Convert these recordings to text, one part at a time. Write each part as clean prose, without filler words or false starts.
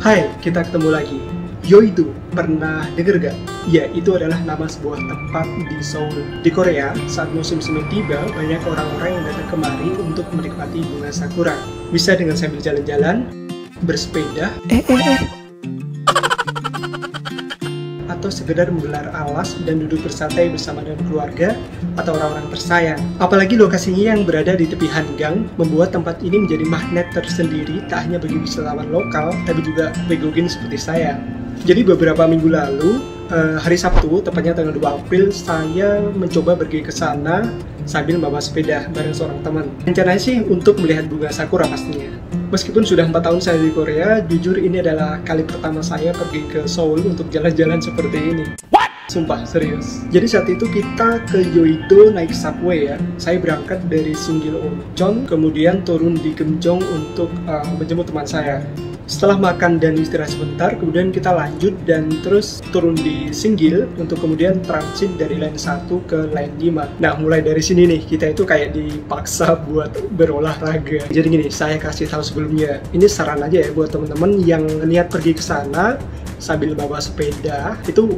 Hai, kita ketemu lagi. Yoido, pernah denger gak? Ya, itu adalah nama sebuah tempat di Seoul. Di Korea, saat musim semi tiba, banyak orang-orang yang datang kemari untuk menikmati bunga sakura. Bisa dengan sambil jalan-jalan, bersepeda, atau sekedar menggelar alas dan duduk bersantai bersama dengan keluarga atau orang-orang tersayang. Apalagi lokasinya yang berada di tepi Hanggang membuat tempat ini menjadi magnet tersendiri tak hanya bagi wisatawan lokal, tapi juga begogin seperti saya. Jadi beberapa minggu lalu, hari Sabtu, tepatnya tanggal 2 April, saya mencoba pergi ke sana sambil membawa sepeda bareng seorang teman. Rencananya sih untuk melihat bunga sakura pastinya. Meskipun sudah 4 tahun saya di Korea, jujur ini adalah kali pertama saya pergi ke Seoul untuk jalan-jalan seperti ini. Sumpah, serius. Jadi saat itu kita ke Yoido naik subway ya. Saya berangkat dari Singgil Oncheon, kemudian turun di Geumjeong untuk menjemput teman saya. Setelah makan dan istirahat sebentar, kemudian kita lanjut dan terus turun di Singgil untuk kemudian transit dari line 1 ke line 5. Nah, mulai dari sini nih, kita itu kayak dipaksa buat berolahraga. Jadi gini, saya kasih tahu sebelumnya. Ini saran aja ya buat teman-teman yang niat pergi ke sana sambil bawa sepeda, itu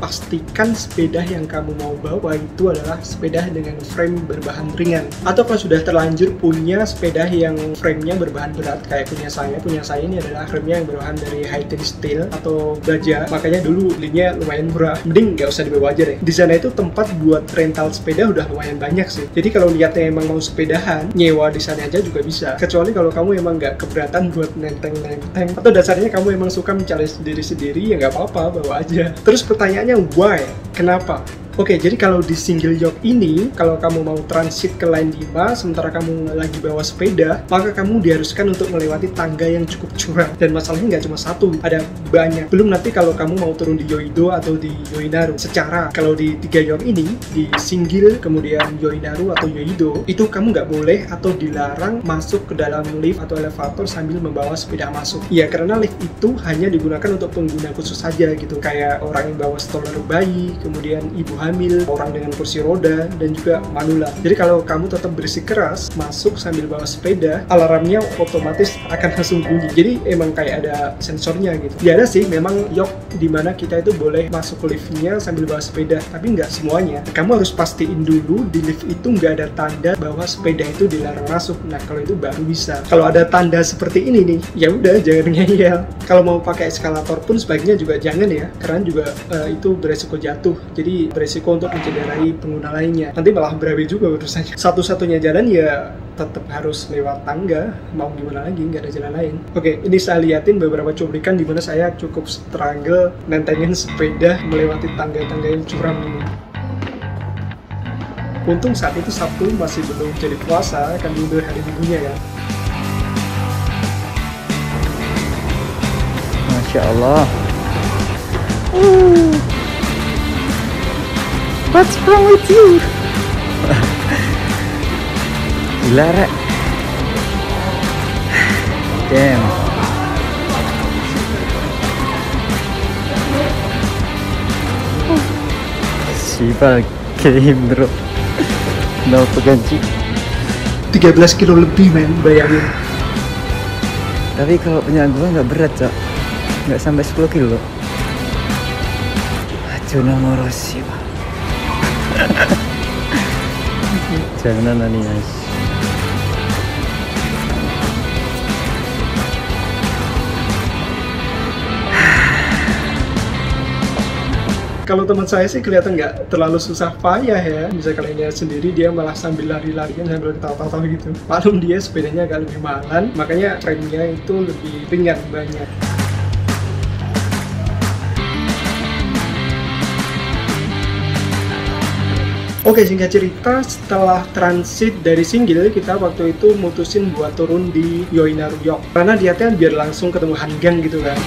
pastikan sepeda yang kamu mau bawa itu adalah sepeda dengan frame berbahan ringan. Atau kalau sudah terlanjur punya sepeda yang framenya berbahan berat kayak punya saya ini adalah framenya yang berbahan dari high-tech steel atau baja. Makanya dulu belinya lumayan murah. Mending nggak usah dibawa aja deh. Di sana itu tempat buat rental sepeda udah lumayan banyak sih. Jadi kalau niatnya emang mau sepedahan, nyewa di sana aja juga bisa. Kecuali kalau kamu emang nggak keberatan buat nenteng-nenteng atau dasarnya kamu emang suka mencari sendiri-sendiri, ya nggak apa-apa, bawa aja. Terus pertanyaannya why? Kenapa? Oke, jadi kalau di Singgil-yeok ini, kalau kamu mau transit ke line 5, sementara kamu lagi bawa sepeda, maka kamu diharuskan untuk melewati tangga yang cukup curam. Dan masalahnya nggak cuma satu, ada banyak. Belum nanti kalau kamu mau turun di Yoido atau di Yoinaru. Secara, kalau di 3 yeok ini, di Singgil, kemudian Yoinaru atau Yoido, itu kamu nggak boleh atau dilarang masuk ke dalam lift atau elevator sambil membawa sepeda masuk. Ya, karena lift itu hanya digunakan untuk pengguna khusus saja gitu. Kayak orang yang bawa stroller bayi, kemudian ibu hamil, orang dengan kursi roda, dan juga manula. Jadi kalau kamu tetap bersikeras masuk sambil bawa sepeda, alarmnya otomatis akan langsung bunyi. Jadi emang kayak ada sensornya gitu. Ya ada sih memang yok dimana kita itu boleh masuk ke liftnya sambil bawa sepeda, tapi nggak semuanya. Kamu harus pastiin dulu di lift itu nggak ada tanda bahwa sepeda itu dilarang masuk. Nah kalau itu baru bisa. Kalau ada tanda seperti ini nih, ya udah jangan ngeyel. Kalau mau pakai eskalator pun sebaiknya juga jangan ya, karena juga itu beresiko jatuh. Jadi beresiko untuk mencederai pengguna lainnya. Nanti malah berabe juga urusannya. Satu-satunya jalan ya tetap harus lewat tangga. Mau gimana lagi, nggak ada jalan lain. Oke, ini saya liatin beberapa cuplikan di mana saya cukup struggle nentengin sepeda melewati tangga-tangga yang curam ini. Untung saat itu Sabtu masih belum jadi puasa, kan dulu hari minggunya ya. Masya Allah. What's wrong with you? Gila, Rek. Damn. Sibal game, bro. No peganci. 13 kilo lebih, men, bayangin. Tapi kalau punya gua nggak berat, Cok. Nggak sampai 10 kilo. Ajuna moroshi, Pak. Jangan nangis. Kalau teman saya sih kelihatan nggak terlalu susah payah ya. Bisa kalian lihat sendiri, dia malah sambil lari-larian sambil ketawa-tawa gitu. Maklum dia sepedanya agak lebih mahalan, makanya frame-nya itu lebih ringan banyak. Oke, singkat cerita, setelah transit dari Singgil, kita waktu itu mutusin buat turun di Yoinaru Yok. Karena niatnya biar langsung ketemu Hanggang gitu kan.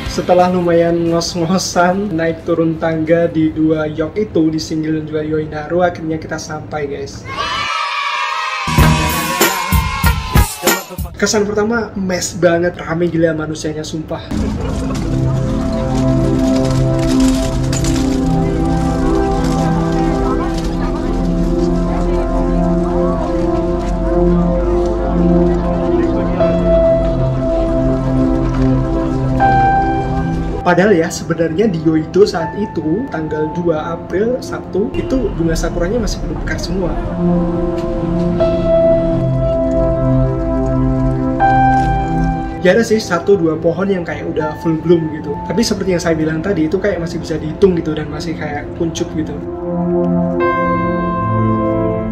Setelah lumayan ngos-ngosan naik turun tangga di 2 yok itu, di Singgil dan juga Yoinaru, akhirnya kita sampai, guys. Kesan pertama, mes banget, rame gila manusianya, sumpah. Padahal ya sebenarnya di Yoido saat itu tanggal 2 April Sabtu itu bunga sakuranya masih belum mekar semua. Ya ada sih 1-2 pohon yang kayak udah full bloom gitu. Tapi seperti yang saya bilang tadi itu kayak masih bisa dihitung gitu dan masih kayak kuncup gitu.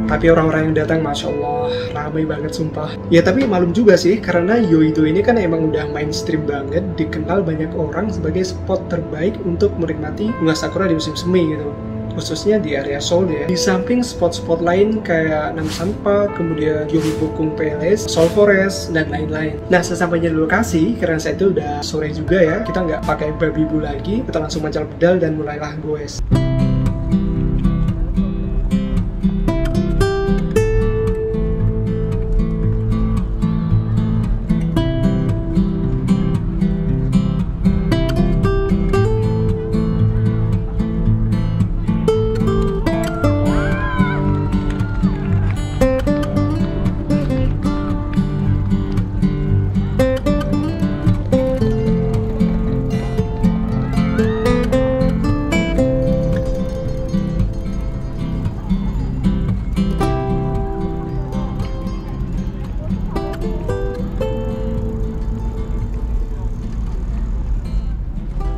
Tapi orang-orang yang datang Masya Allah ramai banget sumpah. Ya tapi malum juga sih karena Yoido ini kan emang udah mainstream banget, dikenal banyak orang sebagai spot terbaik untuk menikmati bunga sakura di musim semi gitu, khususnya di area Seoul ya. Di samping spot-spot lain kayak Namsan Park, kemudian Gyeongbokgung Palace, Seoul Forest, dan lain-lain. Nah sesampainya di lokasi, karena saya itu udah sore juga ya, kita nggak pakai babi bu lagi, kita langsung mancal pedal dan mulailah goes.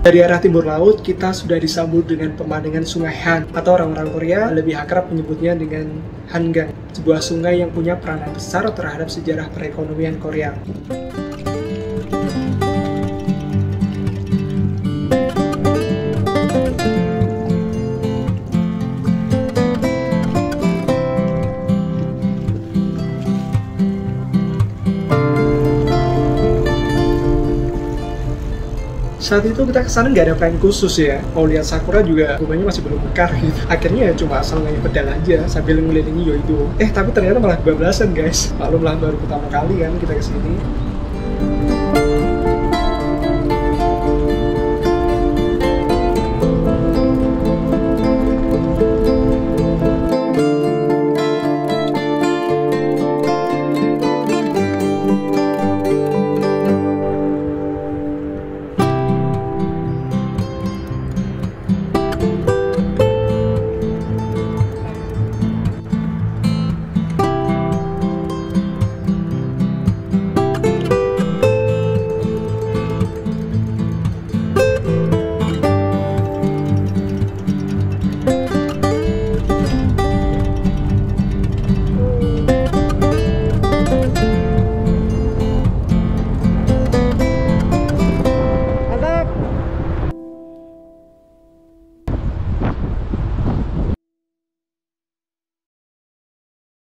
Dari arah timur laut, kita sudah disambut dengan pemandangan sungai Han, atau orang-orang Korea lebih akrab menyebutnya dengan Hangang, sebuah sungai yang punya peranan besar terhadap sejarah perekonomian Korea. Saat itu kita kesana nggak ada plan khusus ya, mau lihat sakura juga bunganya masih belum mekar gitu. Akhirnya ya cuma asal naik pedal aja sambil ngelilingi Yoido. Tapi ternyata malah kebablasan guys. Maklumlah baru pertama kali kan kita kesini.